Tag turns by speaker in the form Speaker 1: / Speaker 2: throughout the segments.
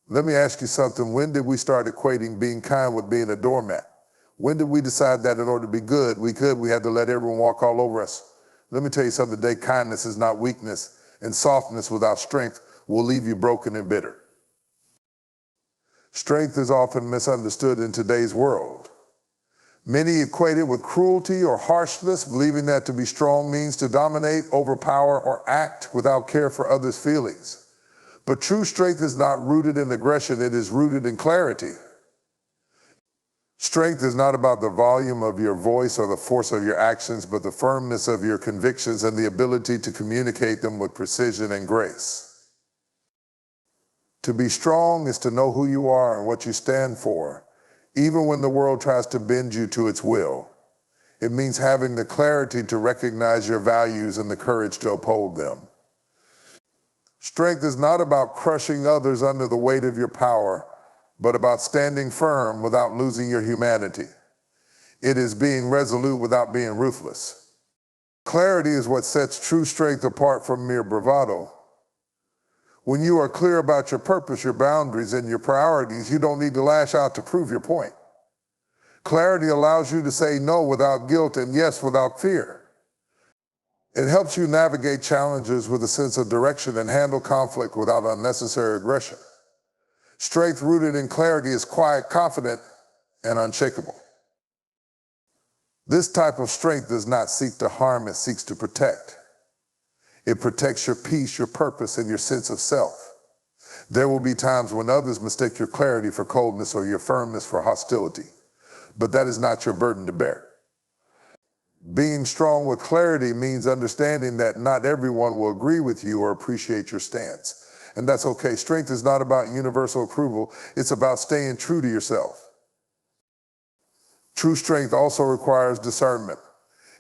Speaker 1: Let me ask you something. When did we start equating being kind with being a doormat? When did we decide that in order to be good, we had to let everyone walk all over us? Let me tell you something today, kindness is not weakness, and softness without strength will leave you broken and bitter. Strength is often misunderstood in today's world. Many equate it with cruelty or harshness, believing that to be strong means to dominate, overpower, or act without care for others' feelings. But true strength is not rooted in aggression, it is rooted in clarity. Strength is not about the volume of your voice or the force of your actions, but the firmness of your convictions and the ability to communicate them with precision and grace. To be strong is to know who you are and what you stand for, even when the world tries to bend you to its will. It means having the clarity to recognize your values and the courage to uphold them. Strength is not about crushing others under the weight of your power, but about standing firm without losing your humanity. It is being resolute without being ruthless. Clarity is what sets true strength apart from mere bravado. When you are clear about your purpose, your boundaries, and your priorities, you don't need to lash out to prove your point. Clarity allows you to say no without guilt and yes without fear. It helps you navigate challenges with a sense of direction and handle conflict without unnecessary aggression. Strength rooted in clarity is quiet, confident, and unshakable. This type of strength does not seek to harm, it seeks to protect. It protects your peace, your purpose, and your sense of self. There will be times when others mistake your clarity for coldness or your firmness for hostility, but that is not your burden to bear. Being strong with clarity means understanding that not everyone will agree with you or appreciate your stance. And that's okay. Strength is not about universal approval. It's about staying true to yourself. True strength also requires discernment.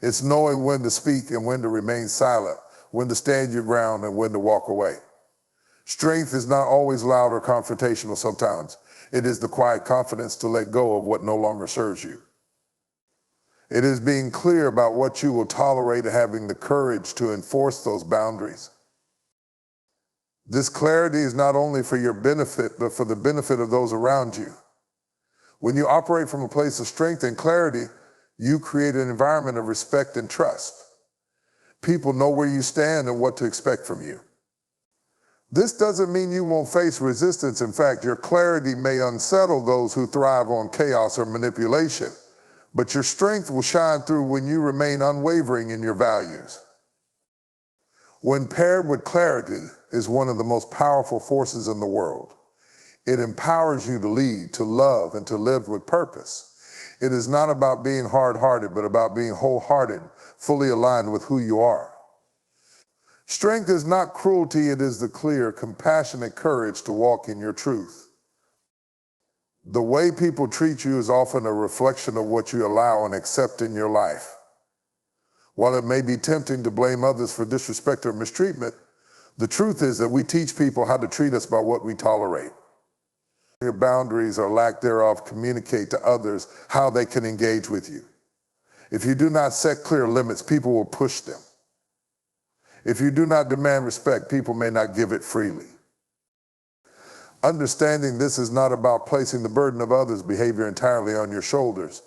Speaker 1: It's knowing when to speak and when to remain silent, when to stand your ground and when to walk away. Strength is not always loud or confrontational sometimes. It is the quiet confidence to let go of what no longer serves you. It is being clear about what you will tolerate and having the courage to enforce those boundaries. This clarity is not only for your benefit, but for the benefit of those around you. When you operate from a place of strength and clarity, you create an environment of respect and trust. People know where you stand and what to expect from you. This doesn't mean you won't face resistance. In fact, your clarity may unsettle those who thrive on chaos or manipulation, but your strength will shine through when you remain unwavering in your values. When paired with clarity is one of the most powerful forces in the world. It empowers you to lead, to love, and to live with purpose. It is not about being hard-hearted, but about being wholehearted, fully aligned with who you are. Strength is not cruelty, it is the clear, compassionate courage to walk in your truth. The way people treat you is often a reflection of what you allow and accept in your life. While it may be tempting to blame others for disrespect or mistreatment, the truth is that we teach people how to treat us by what we tolerate. Your boundaries or lack thereof communicate to others how they can engage with you. If you do not set clear limits, people will push them. If you do not demand respect, people may not give it freely. Understanding this is not about placing the burden of others' behavior entirely on your shoulders,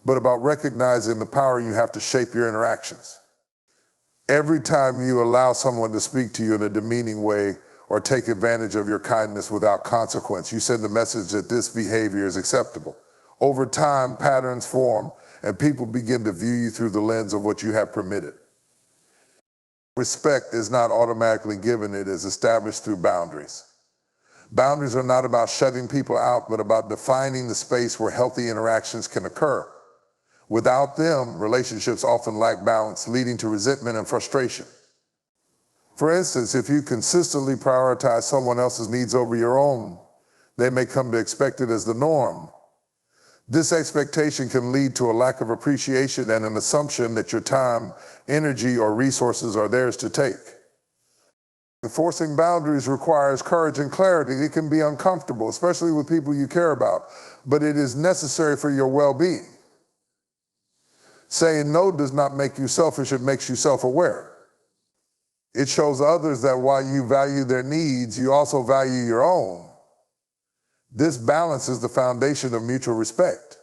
Speaker 1: but about recognizing the power you have to shape your interactions. Every time you allow someone to speak to you in a demeaning way or take advantage of your kindness without consequence, you send a message that this behavior is acceptable. Over time, patterns form, and people begin to view you through the lens of what you have permitted. Respect is not automatically given, it is established through boundaries. Boundaries are not about shutting people out, but about defining the space where healthy interactions can occur. Without them, relationships often lack balance, leading to resentment and frustration. For instance, if you consistently prioritize someone else's needs over your own, they may come to expect it as the norm. This expectation can lead to a lack of appreciation and an assumption that your time, energy, or resources are theirs to take. Enforcing boundaries requires courage and clarity. It can be uncomfortable, especially with people you care about, but it is necessary for your well-being. Saying no does not make you selfish, it makes you self-aware. It shows others that while you value their needs, you also value your own. This balance is the foundation of mutual respect.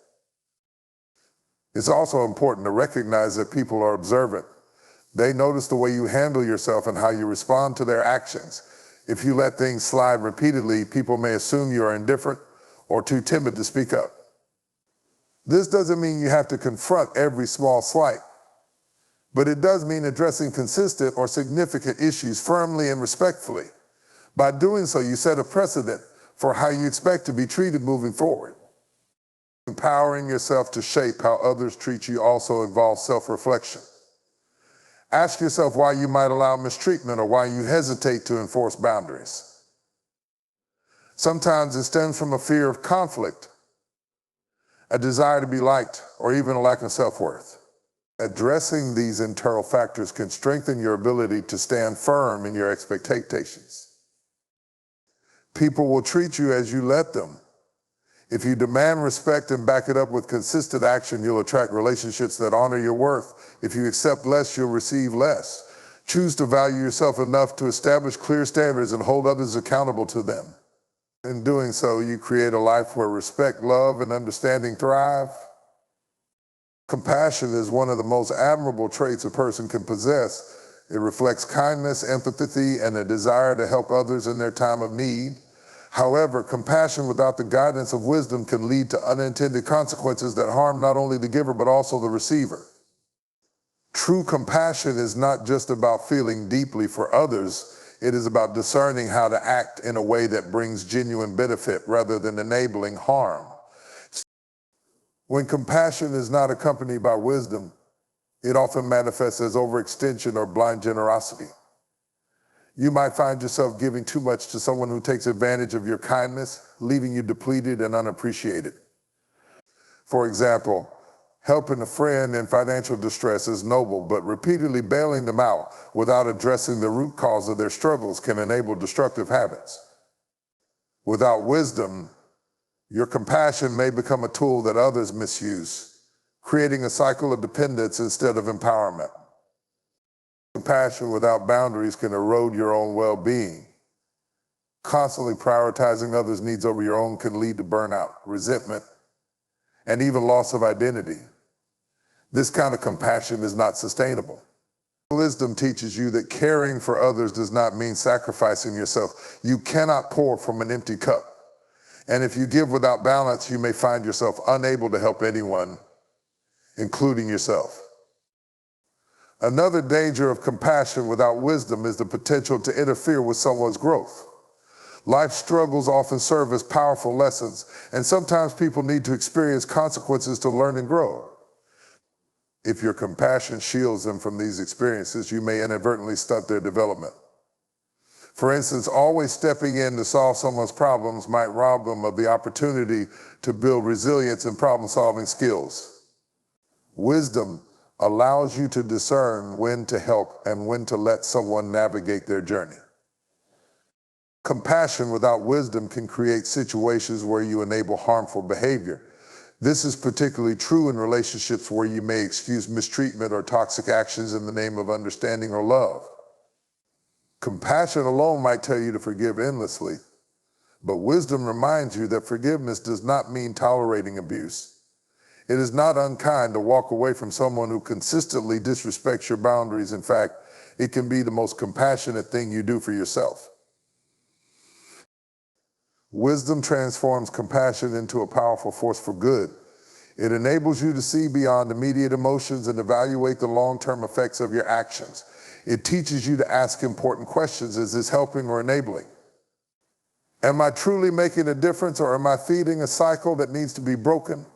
Speaker 1: It's also important to recognize that people are observant. They notice the way you handle yourself and how you respond to their actions. If you let things slide repeatedly, people may assume you are indifferent or too timid to speak up. This doesn't mean you have to confront every small slight, but it does mean addressing consistent or significant issues firmly and respectfully. By doing so, you set a precedent for how you expect to be treated moving forward. Empowering yourself to shape how others treat you also involves self-reflection. Ask yourself why you might allow mistreatment or why you hesitate to enforce boundaries. Sometimes it stems from a fear of conflict, a desire to be liked, or even a lack of self-worth. Addressing these internal factors can strengthen your ability to stand firm in your expectations. People will treat you as you let them. If you demand respect and back it up with consistent action, you'll attract relationships that honor your worth. If you accept less, you'll receive less. Choose to value yourself enough to establish clear standards and hold others accountable to them. In doing so, you create a life where respect, love, and understanding thrive. Compassion is one of the most admirable traits a person can possess. It reflects kindness, empathy, and a desire to help others in their time of need. However, compassion without the guidance of wisdom can lead to unintended consequences that harm not only the giver, but also the receiver. True compassion is not just about feeling deeply for others. It is about discerning how to act in a way that brings genuine benefit rather than enabling harm. When compassion is not accompanied by wisdom, it often manifests as overextension or blind generosity. You might find yourself giving too much to someone who takes advantage of your kindness, leaving you depleted and unappreciated. For example, helping a friend in financial distress is noble, but repeatedly bailing them out without addressing the root cause of their struggles can enable destructive habits. Without wisdom, your compassion may become a tool that others misuse, creating a cycle of dependence instead of empowerment. Compassion without boundaries can erode your own well-being. Constantly prioritizing others' needs over your own can lead to burnout, resentment, and even loss of identity. This kind of compassion is not sustainable. Wisdom teaches you that caring for others does not mean sacrificing yourself. You cannot pour from an empty cup. And if you give without balance, you may find yourself unable to help anyone, including yourself. Another danger of compassion without wisdom is the potential to interfere with someone's growth. Life struggles often serve as powerful lessons, and sometimes people need to experience consequences to learn and grow. If your compassion shields them from these experiences, you may inadvertently stunt their development. For instance, always stepping in to solve someone's problems might rob them of the opportunity to build resilience and problem-solving skills. Wisdom allows you to discern when to help and when to let someone navigate their journey. Compassion without wisdom can create situations where you enable harmful behavior. This is particularly true in relationships where you may excuse mistreatment or toxic actions in the name of understanding or love. Compassion alone might tell you to forgive endlessly, but wisdom reminds you that forgiveness does not mean tolerating abuse. It is not unkind to walk away from someone who consistently disrespects your boundaries. In fact, it can be the most compassionate thing you do for yourself. Wisdom transforms compassion into a powerful force for good. It enables you to see beyond immediate emotions and evaluate the long-term effects of your actions. It teaches you to ask important questions. Is this helping or enabling? Am I truly making a difference, or am I feeding a cycle that needs to be broken?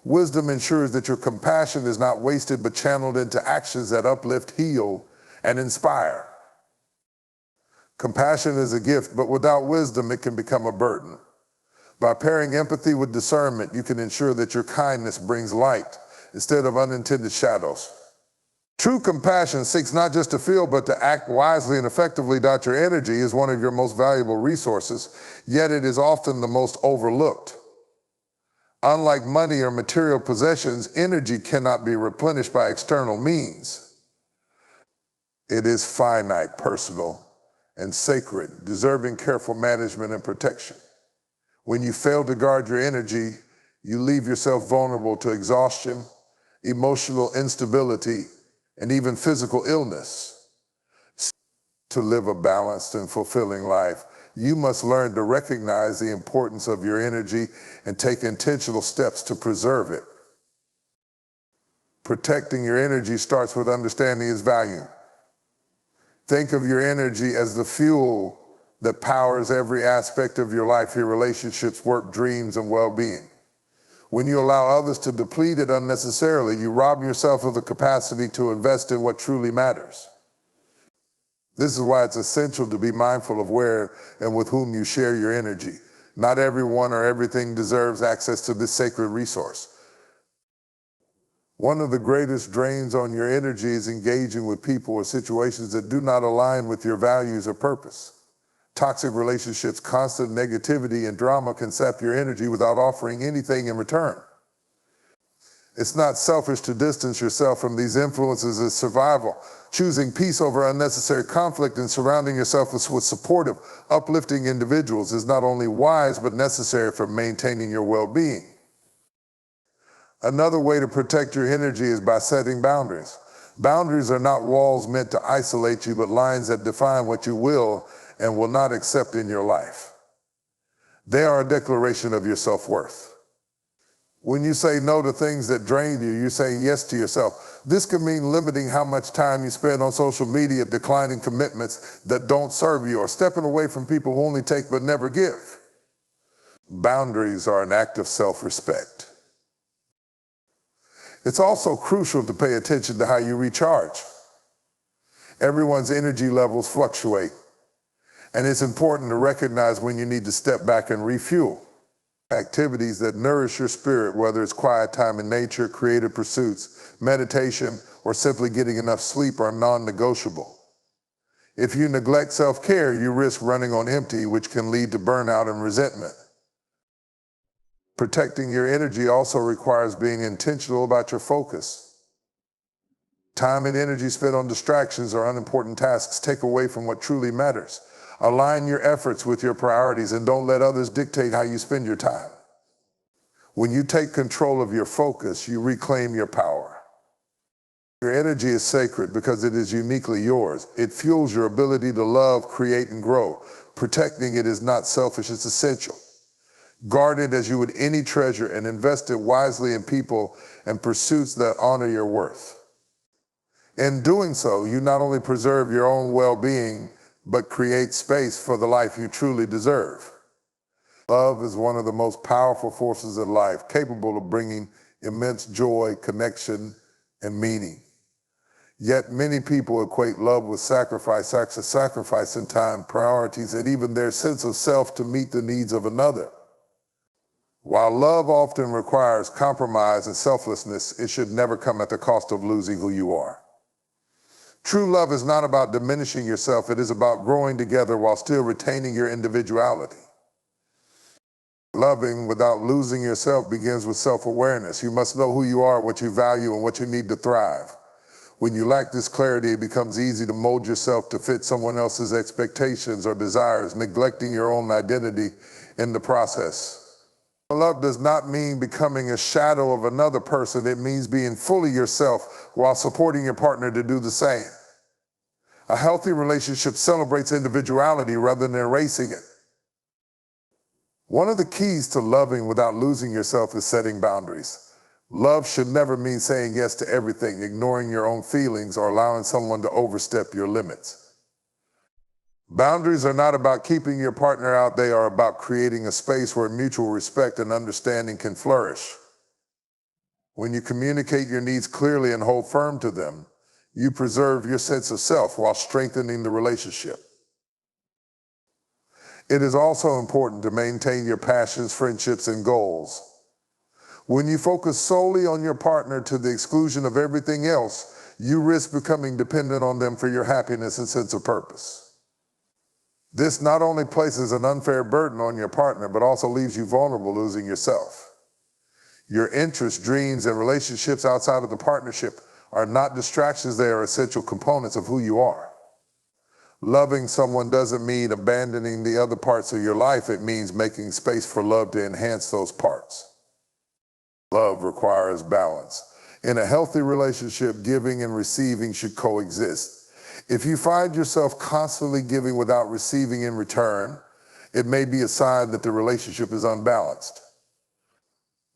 Speaker 1: Wisdom ensures that your compassion is not wasted but channeled into actions that uplift, heal, and inspire. Compassion is a gift, but without wisdom, it can become a burden. By pairing empathy with discernment, you can ensure that your kindness brings light instead of unintended shadows. True compassion seeks not just to feel, but to act wisely and effectively. Your energy is one of your most valuable resources, yet it is often the most overlooked. Unlike money or material possessions, energy cannot be replenished by external means. It is finite, personal, and sacred, deserving careful management and protection. When you fail to guard your energy, you leave yourself vulnerable to exhaustion, emotional instability, and even physical illness. To live a balanced and fulfilling life, you must learn to recognize the importance of your energy and take intentional steps to preserve it. Protecting your energy starts with understanding its value. Think of your energy as the fuel that powers every aspect of your life, your relationships, work, dreams, and well-being. When you allow others to deplete it unnecessarily, you rob yourself of the capacity to invest in what truly matters. This is why it's essential to be mindful of where and with whom you share your energy. Not everyone or everything deserves access to this sacred resource. One of the greatest drains on your energy is engaging with people or situations that do not align with your values or purpose. Toxic relationships, constant negativity, and drama can sap your energy without offering anything in return. It's not selfish to distance yourself from these influences as survival. Choosing peace over unnecessary conflict and surrounding yourself with supportive, uplifting individuals is not only wise but necessary for maintaining your well-being. Another way to protect your energy is by setting boundaries. Boundaries are not walls meant to isolate you, but lines that define what you will and will not accept in your life. They are a declaration of your self-worth. When you say no to things that drain you, you're saying yes to yourself. This could mean limiting how much time you spend on social media, declining commitments that don't serve you, or stepping away from people who only take but never give. Boundaries are an act of self-respect. It's also crucial to pay attention to how you recharge. Everyone's energy levels fluctuate, and it's important to recognize when you need to step back and refuel. Activities that nourish your spirit, whether it's quiet time in nature, creative pursuits, meditation, or simply getting enough sleep, are non-negotiable. If you neglect self-care, you risk running on empty, which can lead to burnout and resentment. Protecting your energy also requires being intentional about your focus. Time and energy spent on distractions or unimportant tasks take away from what truly matters. Align your efforts with your priorities and don't let others dictate how you spend your time. When you take control of your focus, you reclaim your power. Your energy is sacred because it is uniquely yours. It fuels your ability to love, create, and grow. Protecting it is not selfish, it's essential. Guard it as you would any treasure and invest it wisely in people and pursuits that honor your worth. In doing so, you not only preserve your own well-being, but create space for the life you truly deserve. Love is one of the most powerful forces in life, capable of bringing immense joy, connection, and meaning. Yet many people equate love with sacrificing time, priorities, and even their sense of self to meet the needs of another. While love often requires compromise and selflessness, it should never come at the cost of losing who you are. True love is not about diminishing yourself, it is about growing together while still retaining your individuality. Loving without losing yourself begins with self-awareness. You must know who you are, what you value, and what you need to thrive. When you lack this clarity, it becomes easy to mold yourself to fit someone else's expectations or desires, neglecting your own identity in the process. Love does not mean becoming a shadow of another person. It means being fully yourself while supporting your partner to do the same. A healthy relationship celebrates individuality rather than erasing it. One of the keys to loving without losing yourself is setting boundaries. Love should never mean saying yes to everything, ignoring your own feelings, or allowing someone to overstep your limits. Boundaries are not about keeping your partner out, they are about creating a space where mutual respect and understanding can flourish. When you communicate your needs clearly and hold firm to them, you preserve your sense of self while strengthening the relationship. It is also important to maintain your passions, friendships, and goals. When you focus solely on your partner to the exclusion of everything else, you risk becoming dependent on them for your happiness and sense of purpose. This not only places an unfair burden on your partner, but also leaves you vulnerable, losing yourself. Your interests, dreams, and relationships outside of the partnership are not distractions, they are essential components of who you are. Loving someone doesn't mean abandoning the other parts of your life. It means making space for love to enhance those parts. Love requires balance. In a healthy relationship, giving and receiving should coexist. If you find yourself constantly giving without receiving in return, it may be a sign that the relationship is unbalanced.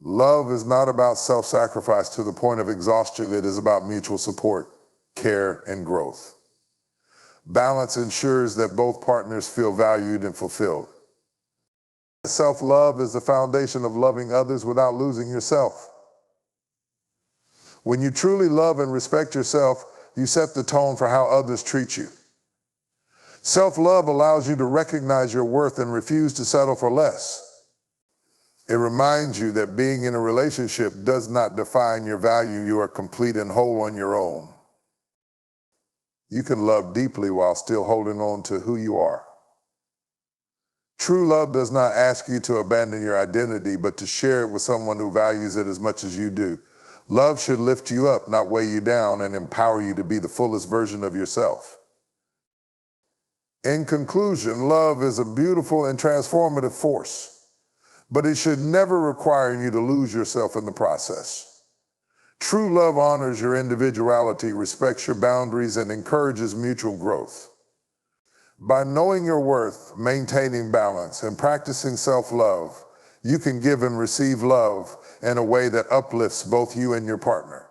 Speaker 1: Love is not about self-sacrifice to the point of exhaustion. It is about mutual support, care, and growth. Balance ensures that both partners feel valued and fulfilled. Self-love is the foundation of loving others without losing yourself. When you truly love and respect yourself, you set the tone for how others treat you. Self-love allows you to recognize your worth and refuse to settle for less. It reminds you that being in a relationship does not define your value. You are complete and whole on your own. You can love deeply while still holding on to who you are. True love does not ask you to abandon your identity, but to share it with someone who values it as much as you do. Love should lift you up, not weigh you down, and empower you to be the fullest version of yourself. In conclusion, love is a beautiful and transformative force, but it should never require you to lose yourself in the process. True love honors your individuality, respects your boundaries, and encourages mutual growth. By knowing your worth, maintaining balance, and practicing self-love, you can give and receive love in a way that uplifts both you and your partner.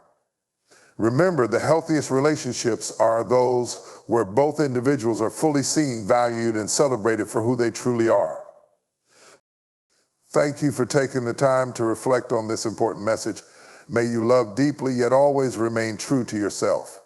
Speaker 1: Remember, the healthiest relationships are those where both individuals are fully seen, valued, and celebrated for who they truly are. Thank you for taking the time to reflect on this important message. May you love deeply, yet always remain true to yourself.